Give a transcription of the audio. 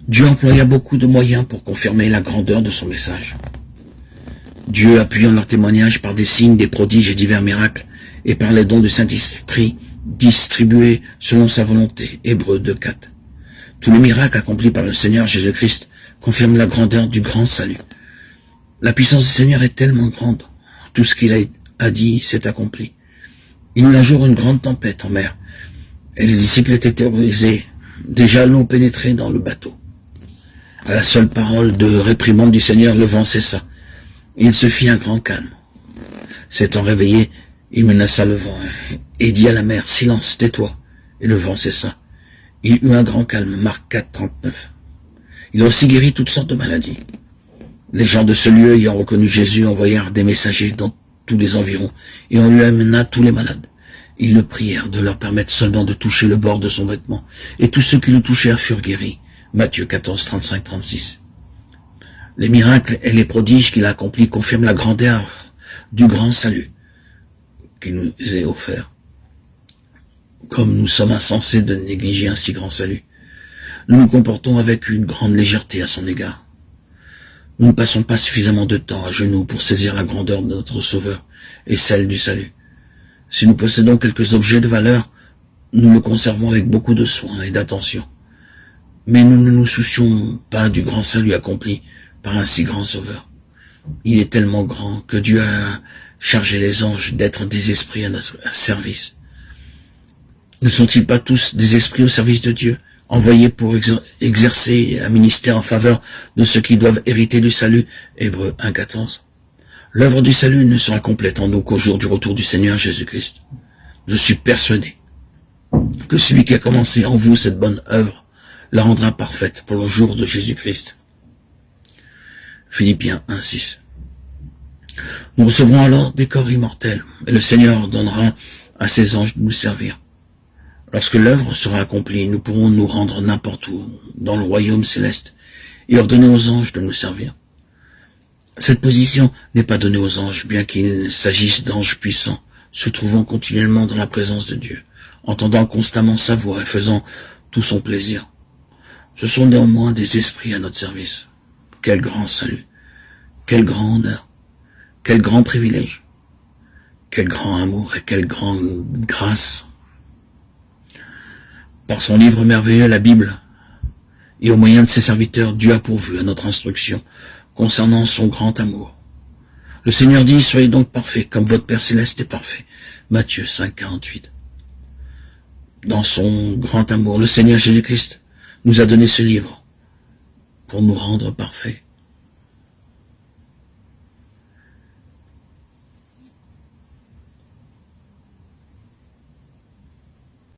Dieu employa beaucoup de moyens pour confirmer la grandeur de son message. Dieu, appuyant leur témoignage par des signes, des prodiges et divers miracles, et par les dons du Saint-Esprit distribués selon sa volonté. Hébreux 2:4. Tous les miracles accomplis par le Seigneur Jésus-Christ confirment la grandeur du grand salut. La puissance du Seigneur est tellement grande. Tout ce qu'il a dit s'est accompli. Il eut un jour une grande tempête en mer, et les disciples étaient terrorisés. Déjà l'eau pénétrait dans le bateau. À la seule parole de réprimande du Seigneur, le vent cessa. Il se fit un grand calme. S'étant réveillé, il menaça le vent et dit à la mer, « Silence, tais-toi !» Et le vent cessa. Il eut un grand calme. Marc 4:39. Il a aussi guéri toutes sortes de maladies. Les gens de ce lieu, ayant reconnu Jésus, envoyèrent des messagers dans tous les environs, et on lui amena tous les malades. Ils le prièrent de leur permettre seulement de toucher le bord de son vêtement, et tous ceux qui le touchèrent furent guéris. Matthieu 14:35-36. Les miracles et les prodiges qu'il a accomplis confirment la grandeur du grand salut qu'il nous est offert. Comme nous sommes insensés de négliger un si grand salut, nous nous comportons avec une grande légèreté à son égard. Nous ne passons pas suffisamment de temps à genoux pour saisir la grandeur de notre Sauveur et celle du salut. Si nous possédons quelques objets de valeur, nous le conservons avec beaucoup de soin et d'attention. Mais nous ne nous soucions pas du grand salut accompli par un si grand Sauveur. Il est tellement grand que Dieu a chargé les anges d'être des esprits à notre service. Ne sont-ils pas tous des esprits au service de Dieu, envoyés pour exercer un ministère en faveur de ceux qui doivent hériter du salut? Hébreux 1:14. L'œuvre du salut ne sera complète en nous qu'au jour du retour du Seigneur Jésus-Christ. Je suis persuadé que celui qui a commencé en vous cette bonne œuvre la rendra parfaite pour le jour de Jésus-Christ. Philippiens 1:6. Nous recevrons alors des corps immortels, et le Seigneur donnera à ses anges de nous servir. Lorsque l'œuvre sera accomplie, nous pourrons nous rendre n'importe où dans le royaume céleste et ordonner aux anges de nous servir. Cette position n'est pas donnée aux anges, bien qu'il s'agisse d'anges puissants, se trouvant continuellement dans la présence de Dieu, entendant constamment sa voix et faisant tout son plaisir. Ce sont néanmoins des esprits à notre service. Quel grand salut, quel grand honneur, quel grand privilège, quel grand amour et quelle grande grâce. Par son livre merveilleux, la Bible, et au moyen de ses serviteurs, Dieu a pourvu à notre instruction concernant son grand amour. Le Seigneur dit, soyez donc parfaits, comme votre Père Céleste est parfait. Matthieu 5:48. Dans son grand amour, le Seigneur Jésus-Christ nous a donné ce livre pour nous rendre parfaits.